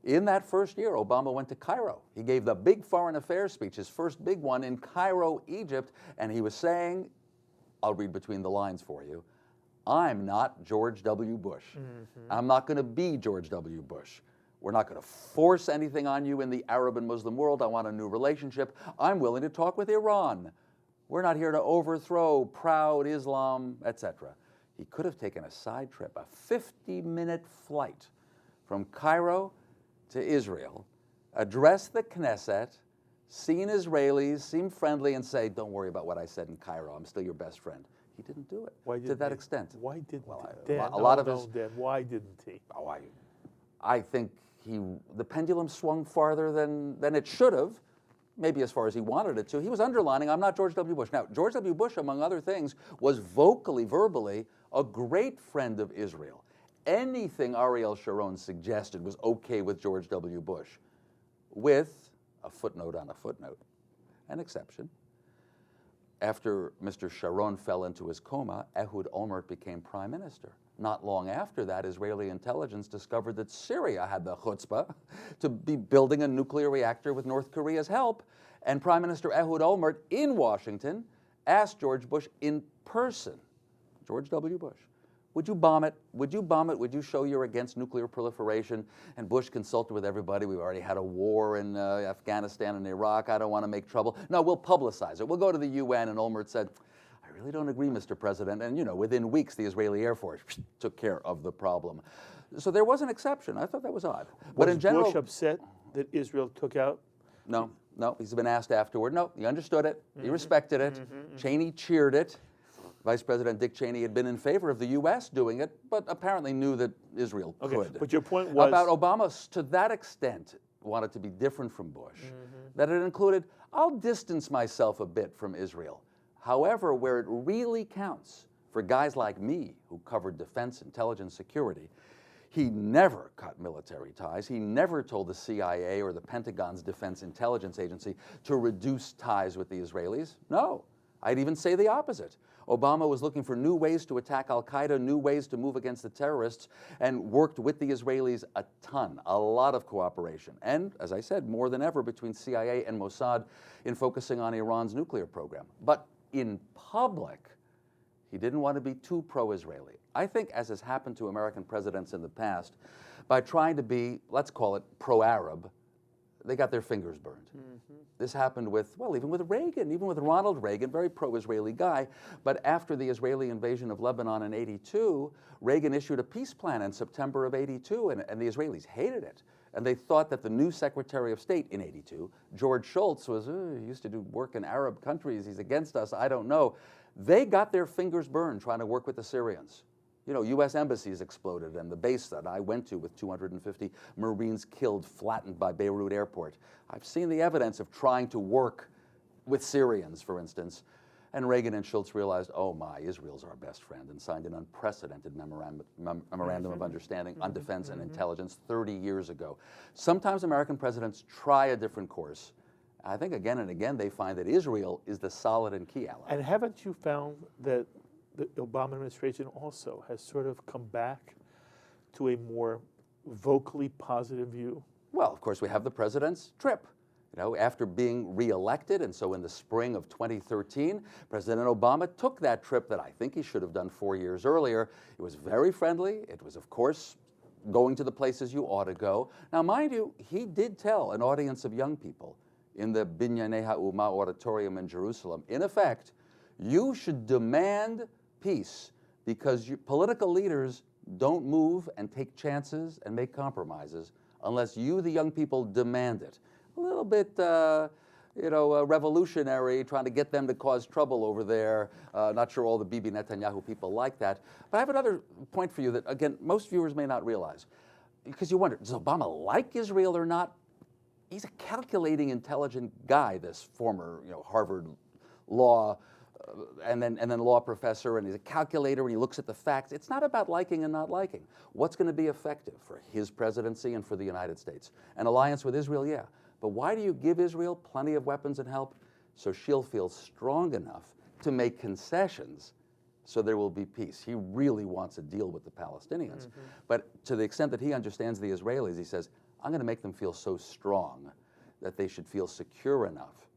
In that first year, Obama went to Cairo. He gave the big foreign affairs speech, his first big one in Cairo, Egypt, and he was saying, I'll read between the lines for you, I'm not George W. Bush. I'm not going to be George W. Bush. We're not going to force anything on you in the Arab and Muslim world. I want a new relationship. I'm willing to talk with Iran. We're not here to overthrow proud Islam, etc. He could have taken a side trip, a 50-minute flight from Cairo to Israel, address the Knesset, seen Israelis, seem friendly, and say, don't worry about what I said in Cairo, I'm still your best friend. He didn't do it to that extent. Why didn't Well, Dan? a lot of no, his- Dan, why didn't he? Oh, I think the pendulum swung farther than it should have, maybe as far as he wanted it to. He was underlining, I'm not George W. Bush. Now, George W. Bush, among other things, was vocally, verbally, a great friend of Israel. Anything Ariel Sharon suggested was okay with George W. Bush, with a footnote on a footnote, an exception. After Mr. Sharon fell into his coma, Ehud Olmert became prime minister. Not long after that, Israeli intelligence discovered that Syria had the chutzpah to be building a nuclear reactor with North Korea's help, and Prime Minister Ehud Olmert in Washington asked George Bush in person, George W. Bush, would you bomb it? Would you bomb it? Would you show you're against nuclear proliferation? And Bush consulted with everybody. We've already had a war in Afghanistan and Iraq. I don't want to make trouble. No, we'll publicize it. We'll go to the UN. And Olmert said, I really don't agree, Mr. President. And, within weeks, the Israeli Air Force took care of the problem. So there was an exception. I thought that was odd. But in general, Bush upset that Israel took out? No, he's been asked afterward. No, he understood it. He respected it. Cheney cheered it. Vice President Dick Cheney had been in favor of the U.S. doing it, but apparently knew that Israel could. But your point was... About Obama, to that extent, wanted to be different from Bush, that it included, I'll distance myself a bit from Israel. However, where it really counts for guys like me who covered defense, intelligence, security, he never cut military ties. He never told the CIA or the Pentagon's Defense Intelligence Agency to reduce ties with the Israelis. No, I'd even say the opposite. Obama was looking for new ways to attack al-Qaeda, new ways to move against the terrorists, and worked with the Israelis a ton, a lot of cooperation. And, as I said, more than ever between CIA and Mossad in focusing on Iran's nuclear program. But in public, he didn't want to be too pro-Israeli. I think, as has happened to American presidents in the past, by trying to be, let's call it, pro-Arab, they got their fingers burned. This happened with, even with Reagan, even with Ronald Reagan, very pro-Israeli guy. But after the Israeli invasion of Lebanon in '82, Reagan issued a peace plan in September of '82, and the Israelis hated it. And they thought that the new Secretary of State in '82, George Shultz, was, he used to do work in Arab countries, he's against us, I don't know. They got their fingers burned trying to work with the Syrians. U.S. embassies exploded, and the base that I went to with 250 Marines killed, flattened by Beirut airport. I've seen the evidence of trying to work with Syrians, for instance. And Reagan and Shultz realized, oh my, Israel's our best friend, and signed an unprecedented memorandum of understanding on defense and intelligence 30 years ago. Sometimes American presidents try a different course. I think again and again they find that Israel is the solid and key ally. And haven't you found that the Obama administration also has sort of come back to a more vocally positive view? Well, of course, we have the president's trip. After being reelected, and so in the spring of 2013, President Obama took that trip that I think he should have done 4 years earlier. It was very friendly. It was, of course, going to the places you ought to go. Now, mind you, he did tell an audience of young people in the Binyanei HaUma auditorium in Jerusalem, in effect, you should demand peace because political leaders don't move and take chances and make compromises unless you, the young people, demand it. A little bit, revolutionary, trying to get them to cause trouble over there. Not sure all the Bibi Netanyahu people like that. But I have another point for you that, again, most viewers may not realize. Because you wonder, does Obama like Israel or not? He's a calculating, intelligent guy, this former, Harvard law and then law professor, and he's a calculator, and he looks at the facts. It's not about liking and not liking. What's going to be effective for his presidency and for the United States? An alliance with Israel, yeah. But why do you give Israel plenty of weapons and help? So she'll feel strong enough to make concessions so there will be peace. He really wants a deal with the Palestinians. But to the extent that he understands the Israelis, he says, I'm going to make them feel so strong that they should feel secure enough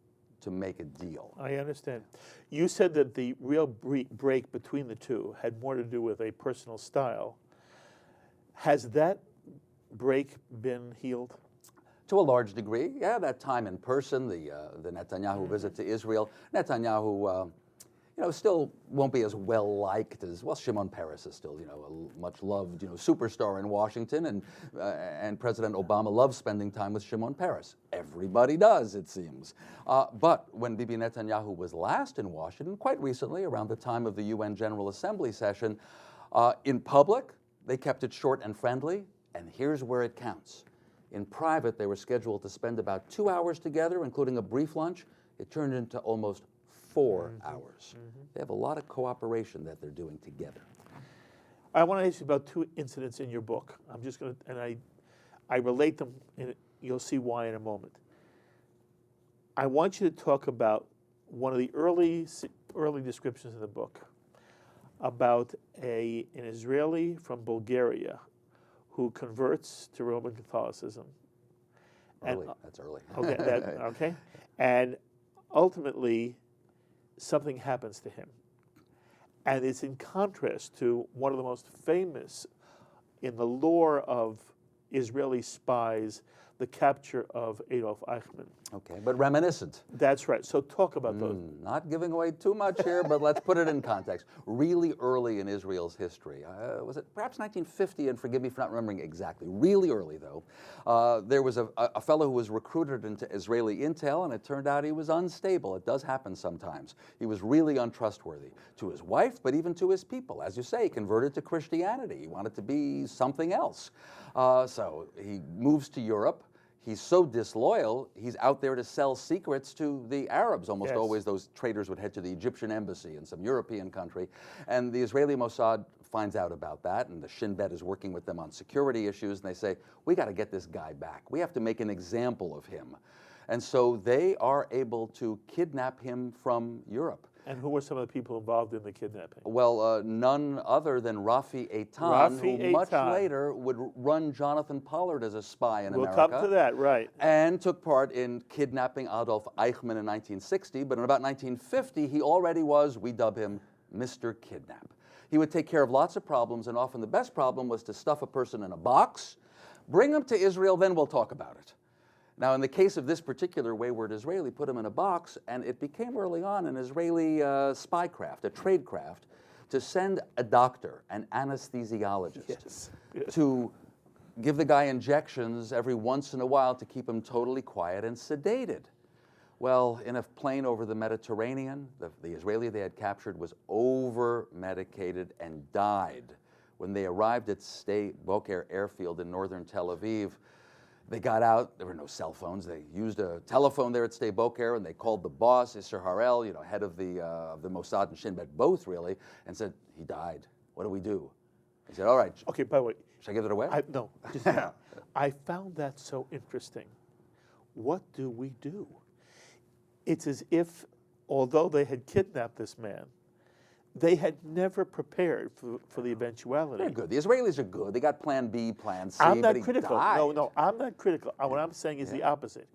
to make a deal. I understand. You said that the real break between the two had more to do with a personal style. Has that break been healed? To a large degree, yeah. That time in person, the Netanyahu visit to Israel. Netanyahu, still won't be as well liked as, well, Shimon Peres is still, a much loved, superstar in Washington, and President Obama loves spending time with Shimon Peres. Everybody does, it seems. But when Bibi Netanyahu was last in Washington, quite recently, around the time of the UN General Assembly session, in public, they kept it short and friendly, and here's where it counts. In private, they were scheduled to spend about 2 hours together, including a brief lunch. It turned into almost 4 hours. They have a lot of cooperation that they're doing together. I want to ask you about 2 incidents in your book. I'm just going to, and I relate them, and you'll see why in a moment. I want you to talk about one of the early descriptions in the book about an Israeli from Bulgaria who converts to Roman Catholicism. Early, that's early. Okay. And ultimately, something happens to him. And it's in contrast to one of the most famous in the lore of Israeli spies, the capture of Adolf Eichmann. Okay, but reminiscent. That's right. So talk about those. Not giving away too much here, but let's put it in context. Really early in Israel's history, was it perhaps 1950, and forgive me for not remembering exactly, really early though, there was a fellow who was recruited into Israeli intel, and it turned out he was unstable. It does happen sometimes. He was really untrustworthy to his wife, but even to his people. As you say, he converted to Christianity. He wanted to be something else. So he moves to Europe. He's so disloyal, he's out there to sell secrets to the Arabs. Almost always those traders would head to the Egyptian embassy in some European country. And the Israeli Mossad finds out about that, and the Shin Bet is working with them on security issues, and they say, we got to get this guy back. We have to make an example of him. And so they are able to kidnap him from Europe. And who were some of the people involved in the kidnapping? Well, none other than Rafi Eitan, who much later would run Jonathan Pollard as a spy in America. We'll come to that, right. And took part in kidnapping Adolf Eichmann in 1960. But in about 1950, he already was, we dub him, Mr. Kidnap. He would take care of lots of problems, and often the best problem was to stuff a person in a box, bring him to Israel, then we'll talk about it. Now, in the case of this particular wayward Israeli, put him in a box, and it became early on an Israeli spy craft, a trade craft, to send a doctor, an anesthesiologist, to give the guy injections every once in a while to keep him totally quiet and sedated. Well, in a plane over the Mediterranean, the Israeli they had captured was over-medicated and died. When they arrived at Sde Boker airfield in northern Tel Aviv, they got out. There were no cell phones. They used a telephone there at Sde Boker, and they called the boss, Isser Harel, head of the Mossad and Shin Bet, both really, and said, he died. What do we do? He said, all right. Okay, by the way. Should I give it away? No. I found that so interesting. What do we do? It's as if, although they had kidnapped this man, they had never prepared for the eventuality. They're good. The Israelis are good. They got plan B, plan C, I'm not but critical. He died. No, I'm not critical. What I'm saying is the opposite.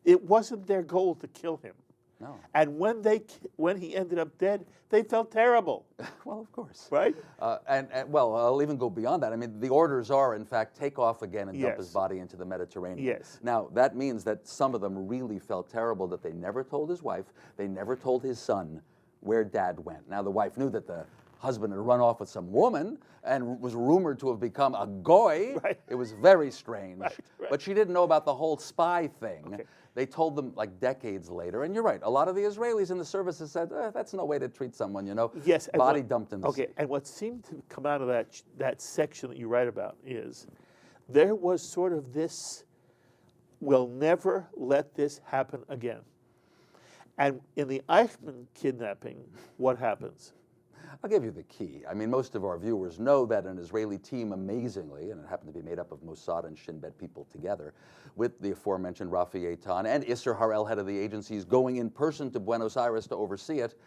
It wasn't their goal to kill him. No. And when he ended up dead, they felt terrible. Well, of course. Right? Well, I'll even go beyond that. I mean, the orders are, in fact, take off again and dump his body into the Mediterranean. Yes. Now, that means that some of them really felt terrible that they never told his wife, they never told his son where Dad went. Now, the wife knew that the husband had run off with some woman and was rumored to have become a goy. Right. It was very strange. Right. But she didn't know about the whole spy thing. Okay. They told them like decades later. And you're right, a lot of the Israelis in the services said, that's no way to treat someone, Yes. Body dumped in the sea. And what seemed to come out of that section that you write about is there was sort of this, we'll never let this happen again. And in the Eichmann kidnapping, what happens? I'll give you the key. I mean, most of our viewers know that an Israeli team, amazingly, and it happened to be made up of Mossad and Shin Bet people together, with the aforementioned Rafi Eitan and Isser Harel, head of the agencies, going in person to Buenos Aires to oversee it,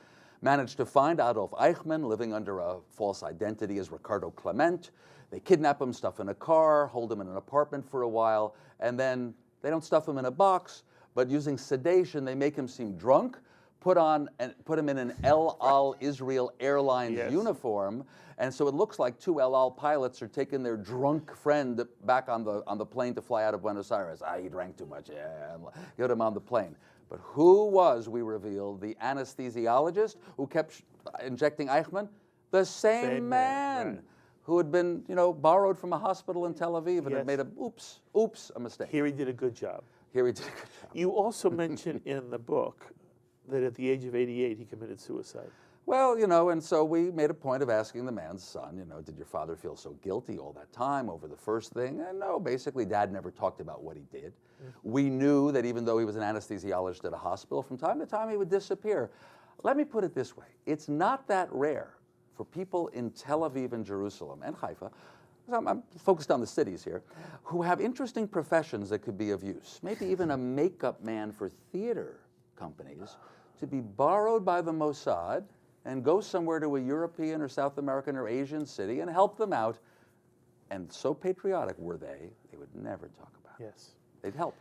managed to find Adolf Eichmann living under a false identity as Ricardo Clement. They kidnap him, stuff in a car, hold him in an apartment for a while, and then they don't stuff him in a box, but using sedation, they make him seem drunk, put him in an El Al Israel Airlines uniform, and so it looks like 2 El Al pilots are taking their drunk friend back on the plane to fly out of Buenos Aires. He drank too much, and get him on the plane. But who was, we revealed, the anesthesiologist who kept injecting Eichmann? The same man right. who had been, borrowed from a hospital in Tel Aviv and Yes. had made a mistake. Here he did a good job. Here he did a good job. You also mention in the book that at the age of 88 he committed suicide. Well, and so we made a point of asking the man's son, did your father feel so guilty all that time over the first thing? And no, basically Dad never talked about what he did. We knew that even though he was an anesthesiologist at a hospital, from time to time he would disappear. Let me put it this way. It's not that rare for people in Tel Aviv and Jerusalem and Haifa, I'm focused on the cities here, who have interesting professions that could be of use. Maybe even a makeup man for theater companies to be borrowed by the Mossad and go somewhere to a European or South American or Asian city and help them out. And so patriotic were they would never talk about it. Yes. They'd help.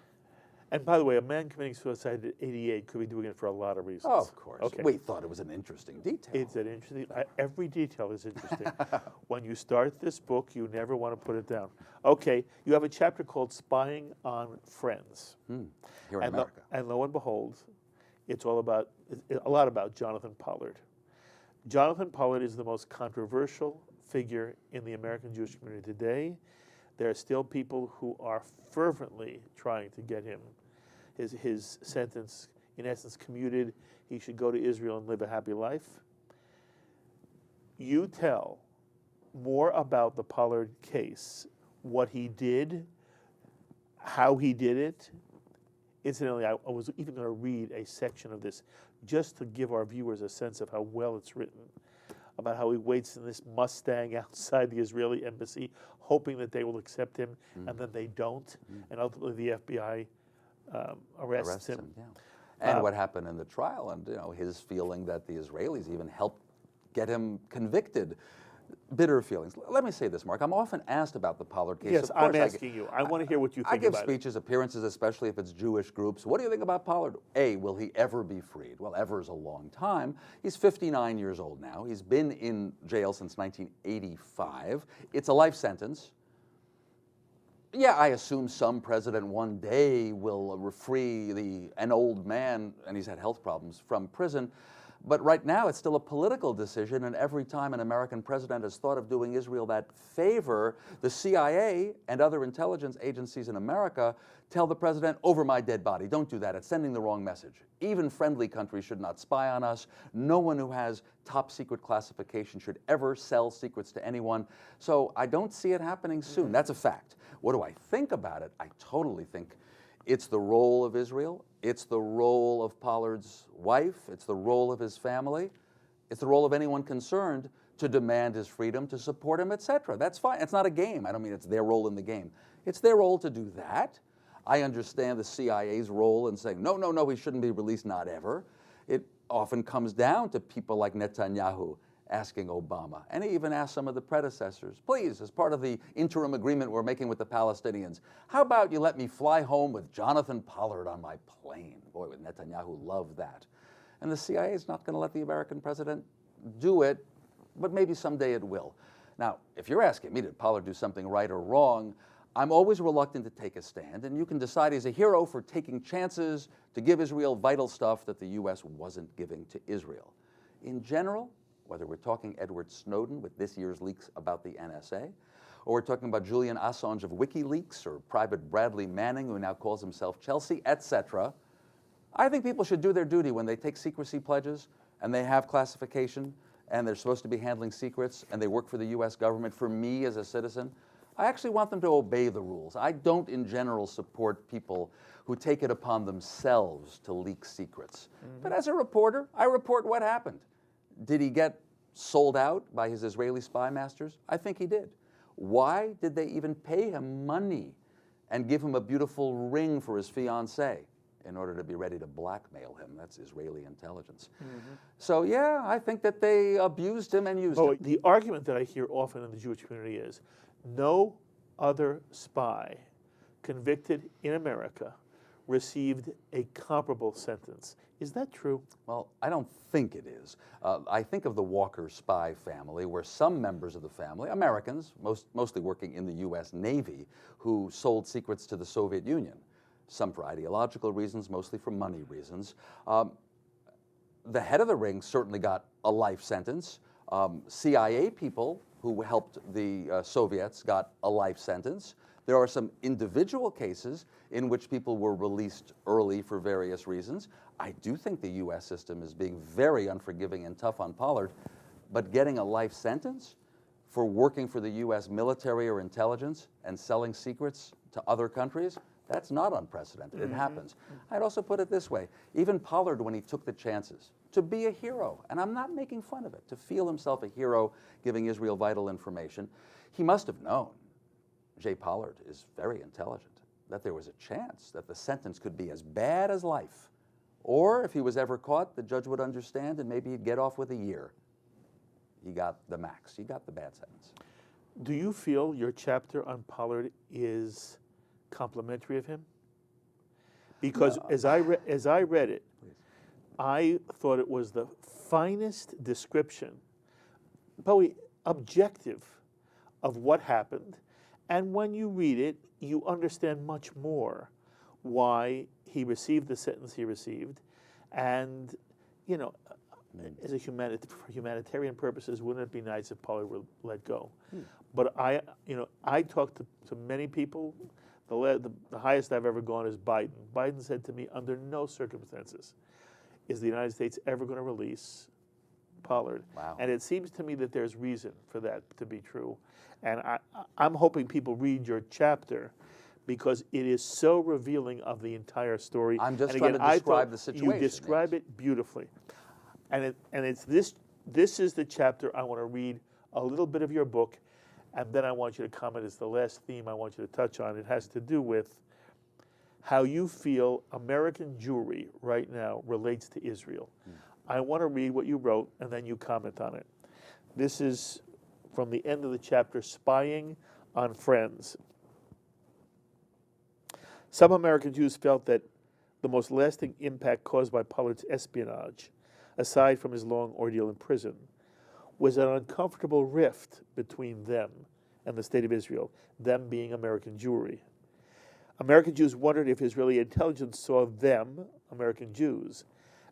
And by the way, a man committing suicide at 88 could be doing it for a lot of reasons. Oh, of course. Okay. We thought it was an interesting detail. It's an interesting, every detail is interesting. When you start this book, you never want to put it down. Okay, you have a chapter called Spying on Friends. Here in America. And lo and behold, it's a lot about Jonathan Pollard. Jonathan Pollard is the most controversial figure in the American Jewish community today. There are still people who are fervently trying to get him, his sentence, in essence, commuted. He should go to Israel and live a happy life. You tell more about the Pollard case, what he did, how he did it. Incidentally, I was even going to read a section of this just to give our viewers a sense of how well it's written, about how he waits in this Mustang outside the Israeli embassy, hoping that they will accept him, and then they don't, and ultimately the FBI arrests him. Yeah. And what happened in the trial, and his feeling that the Israelis even helped get him convicted. Bitter feelings. Let me say this, Mark. I'm often asked about the Pollard case. Yes, of course, I'm asking you. I want to hear what you think I give about speeches, appearances, especially if it's Jewish groups. What do you think about Pollard? A, will he ever be freed? Well, ever is a long time. He's 59 years old now. He's been in jail since 1985. It's a life sentence. Yeah, I assume some president one day will free an old man, and he's had health problems, from prison. But right now, it's still a political decision, and every time an American president has thought of doing Israel that favor, the CIA and other intelligence agencies in America tell the president, over my dead body, don't do that. It's sending the wrong message. Even friendly countries should not spy on us. No one who has top secret classification should ever sell secrets to anyone. So I don't see it happening soon. That's a fact. What do I think about it? I totally think it's the role of Israel. It's the role of Pollard's wife. It's the role of his family. It's the role of anyone concerned to demand his freedom, to support him, etc. That's fine. It's not a game. I don't mean it's their role in the game. It's their role to do that. I understand the CIA's role in saying, no, he shouldn't be released, not ever. It often comes down to people like Netanyahu asking Obama, and he even asked some of the predecessors, please, as part of the interim agreement we're making with the Palestinians, how about you let me fly home with Jonathan Pollard on my plane? Boy, would Netanyahu love that. And the CIA is not going to let the American president do it, but maybe someday it will. Now, if you're asking me, did Pollard do something right or wrong, I'm always reluctant to take a stand, and you can decide he's a hero for taking chances to give Israel vital stuff that the U.S. wasn't giving to Israel. In general, whether we're talking Edward Snowden with this year's leaks about the NSA, or we're talking about Julian Assange of WikiLeaks, or Private Bradley Manning, who now calls himself Chelsea, etc., I think people should do their duty when they take secrecy pledges and they have classification and they're supposed to be handling secrets and they work for the U.S. government. For me as a citizen, I actually want them to obey the rules. I don't in general support people who take it upon themselves to leak secrets. But as a reporter, I report what happened. Did he get sold out by his Israeli spy masters? I think he did. Why did they even pay him money and give him a beautiful ring for his fiancée? In order to be ready to blackmail him. That's Israeli intelligence. So yeah, I think that they abused him and used him. The argument that I hear often in the Jewish community is no other spy convicted in America received a comparable sentence. Is that true? Well, I don't think it is. I think of the Walker spy family, where some members of the family, Americans, mostly working in the U.S. Navy, who sold secrets to the Soviet Union. some for ideological reasons, mostly for money reasons. The head of the ring certainly got a life sentence. CIA people who helped the Soviets got a life sentence. There are some individual cases in which people were released early for various reasons. I do think the U.S. system is being very unforgiving and tough on Pollard, but getting a life sentence for working for the U.S. military or intelligence and selling secrets to other countries, that's not unprecedented. It happens. I'd also put it this way. Even Pollard, when he took the chances to be a hero, and I'm not making fun of it, to feel himself a hero giving Israel vital information, he must have known, Jay Pollard is very intelligent, that there was a chance that the sentence could be as bad as life. Or if he was ever caught, the judge would understand and maybe he'd get off with a year. He got the max. He got the bad sentence. Do you feel your chapter on Pollard is complimentary of him? Because as I read it, I thought it was the finest description, probably objective, of what happened. And when you read it, you understand much more why he received the sentence he received. And, you know, as a for humanitarian purposes, wouldn't it be nice if Pollard were let go? But I talked to many people. The highest I've ever gone is Biden. Biden said to me, under no circumstances is the United States ever going to release Pollard. Wow. And it seems to me that there's reason for that to be true. And I'm hoping people read your chapter because it is so revealing of the entire story. I'm just and trying again, to describe the situation. You describe it beautifully. And it's this is the chapter I want to read a little bit of your book, and then I want you to comment as the last theme I want you to touch on. It has to do with how you feel American Jewry right now relates to Israel. I want to read what you wrote, and then you comment on it. This is from the end of the chapter, Spying on Friends. Some American Jews felt that the most lasting impact caused by Pollard's espionage, aside from his long ordeal in prison, was an uncomfortable rift between them and the state of Israel, them being American Jewry. American Jews wondered if Israeli intelligence saw them, American Jews,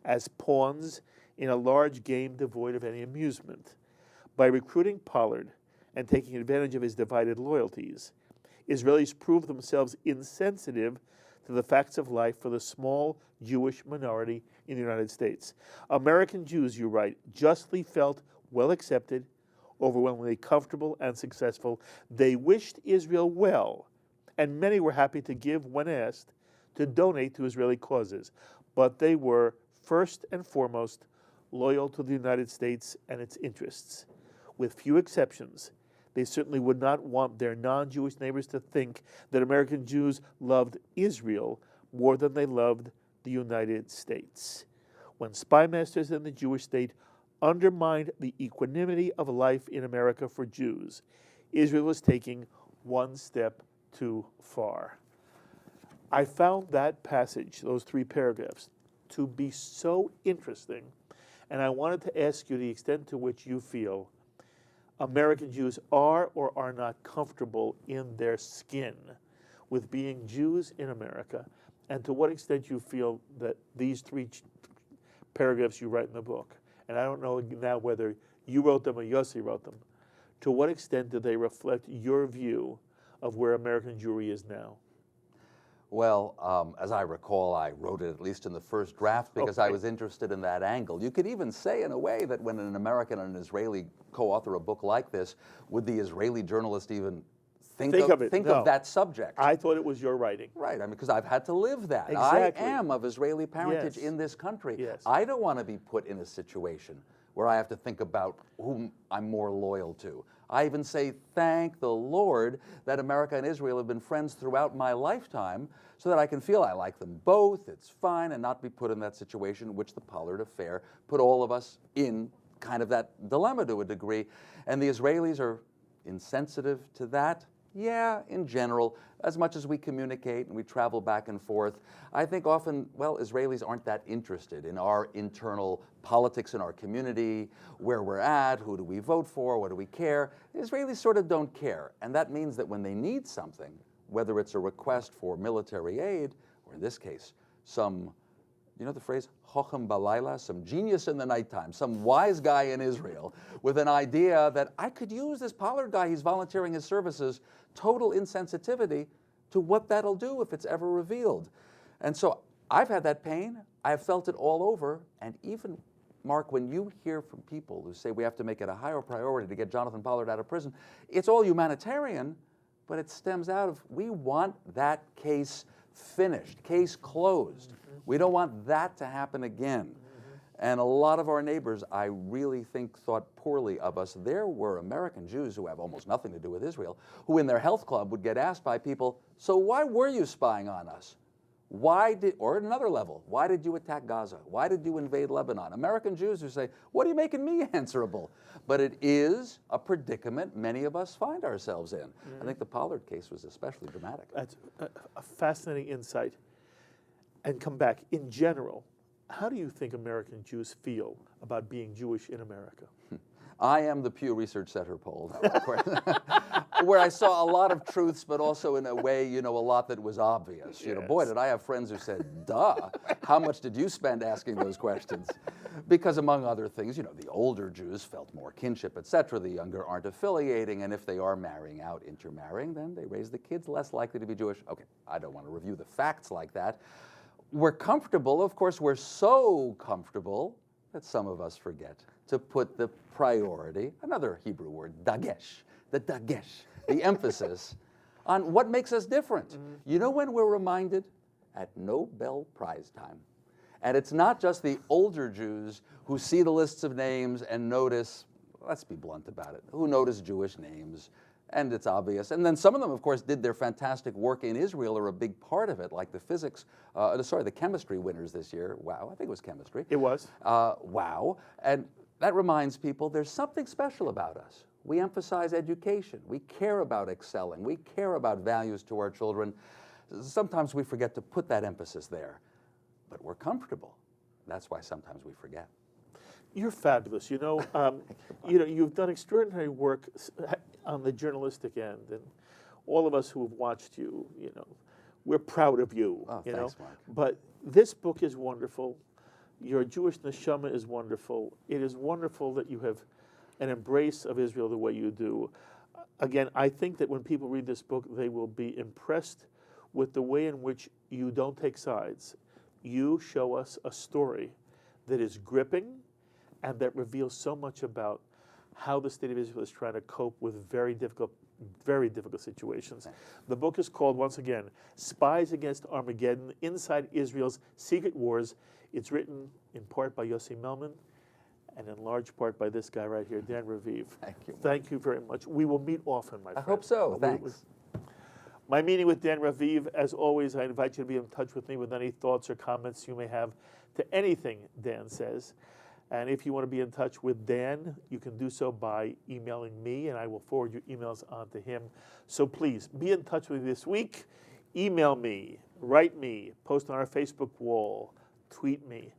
as pawns in a large game devoid of any amusement. By recruiting Pollard and taking advantage of his divided loyalties, Israelis proved themselves insensitive to the facts of life for the small Jewish minority in the United States. American Jews, you write, justly felt well accepted, overwhelmingly comfortable and successful. They wished Israel well, and many were happy to give, when asked, to donate to Israeli causes. But they were, first and foremost, loyal to the United States and its interests. With few exceptions, they certainly would not want their non-Jewish neighbors to think that American Jews loved Israel more than they loved the United States. When spy masters in the Jewish state undermined the equanimity of life in America for Jews, Israel was taking one step too far. I found that passage, those 3 paragraphs, to be so interesting, and I wanted to ask you the extent to which you feel American Jews are or are not comfortable in their skin with being Jews in America, and to what extent you feel that these 3 paragraphs you write in the book, and I don't know now whether you wrote them or Yossi wrote them, to what extent do they reflect your view of where American Jewry is now? Well, as I recall, I wrote it at least in the first draft because I was interested in that angle. You could even say, in a way, that when an American and an Israeli co-author a book like this, would the Israeli journalist even think of that subject? I thought it was your writing. Right, I mean, because I've had to live that. Exactly. I am of Israeli parentage in this country. Yes. I don't want to be put in a situation where I have to think about whom I'm more loyal to. I even say, thank the Lord that America and Israel have been friends throughout my lifetime so that I can feel I like them both, it's fine, and not be put in that situation, which the Pollard affair put all of us in kind of that dilemma to a degree. And the Israelis are insensitive to that. Yeah, in general, as much as we communicate and we travel back and forth, I think often, well, Israelis aren't that interested in our internal politics in our community, where we're at, who do we vote for, what do we care. The Israelis sort of don't care. And that means that when they need something, whether it's a request for military aid or in this case, some, you know the phrase, Chochem Balayla, some genius in the nighttime, some wise guy in Israel with an idea that I could use this Pollard guy, he's volunteering his services, total insensitivity to what that'll do if it's ever revealed. And so I've had that pain, I've felt it all over, and even, Mark, when you hear from people who say we have to make it a higher priority to get Jonathan Pollard out of prison, it's all humanitarian, but it stems out of, we want that case finished, case closed. We don't want that to happen again. And a lot of our neighbors, I really think, thought poorly of us. There were American Jews who have almost nothing to do with Israel, who in their health club would get asked by people, so why were you spying on us? Why did, or at another level, why did you attack Gaza? Why did you invade Lebanon? American Jews who say, what are you making me answerable? But it is a predicament many of us find ourselves in. I think the Pollard case was especially dramatic. That's a fascinating insight. And come back, in general, how do you think American Jews feel about being Jewish in America? I am the Pew Research Center poll, of course, where I saw a lot of truths, but also in a way, you know, a lot that was obvious. You know, boy, did I have friends who said, duh, how much did you spend asking those questions? Because among other things, you know, the older Jews felt more kinship, etc. The younger aren't affiliating, and if they are marrying out, intermarrying, then they raise the kids less likely to be Jewish. Okay, I don't want to review the facts like that. We're comfortable, of course, we're so comfortable that some of us forget to put the priority, another Hebrew word, dagesh, the emphasis on what makes us different. You know when we're reminded? At Nobel Prize time. And it's not just the older Jews who see the lists of names and notice, let's be blunt about it, who notice Jewish names, and it's obvious. And then some of them, of course, did their fantastic work in Israel, are a big part of it, like the the chemistry winners this year. Wow, I think it was chemistry. It was. Wow. And that reminds people there's something special about us. We emphasize education. We care about excelling. We care about values to our children. Sometimes we forget to put that emphasis there, but we're comfortable. That's why sometimes we forget. You're fabulous. You know, you've done extraordinary work on the journalistic end, and all of us who have watched you, you know, we're proud of you. Oh, you thanks, know, Mark. But this book is wonderful. Your Jewish neshama is wonderful. It is wonderful that you have an embrace of Israel the way you do. Again, I think that when people read this book, they will be impressed with the way in which you don't take sides. You show us a story that is gripping and that reveals so much about how the state of Israel is trying to cope with very difficult situations. The book is called, once again, Spies Against Armageddon, Inside Israel's Secret Wars. It's written in part by Yossi Melman and in large part by this guy right here, Dan Raviv. Thank you. Thank you very much. We will meet often, my friend. I hope so. Thanks. My meeting with Dan Raviv, as always, I invite you to be in touch with me with any thoughts or comments you may have to anything Dan says. And if you want to be in touch with Dan, you can do so by emailing me, and I will forward your emails on to him. So please, be in touch with me this week. Email me, write me, post on our Facebook wall, tweet me.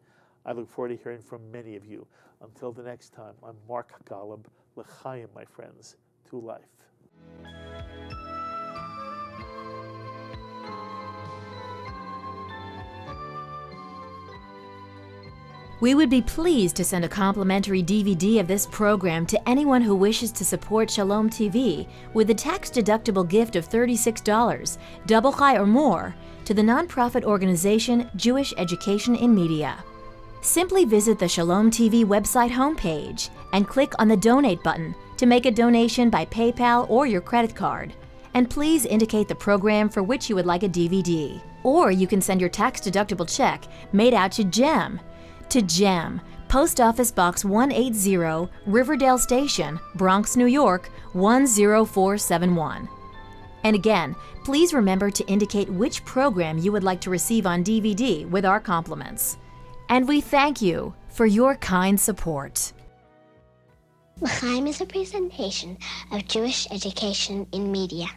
I look forward to hearing from many of you. Until the next time, I'm Mark Golub. L'chaim, my friends, to life. We would be pleased to send a complimentary DVD of this program to anyone who wishes to support Shalom TV with a tax-deductible gift of $36, double chai or more, to the nonprofit organization Jewish Education in Media. Simply visit the Shalom TV website homepage and click on the Donate button to make a donation by PayPal or your credit card. And please indicate the program for which you would like a DVD. Or you can send your tax-deductible check made out to GEM, Post Office Box 180, Riverdale Station, Bronx, New York, 10471. And again, please remember to indicate which program you would like to receive on DVD with our compliments. And we thank you for your kind support. L'chaim is a presentation of Jewish Education in Media.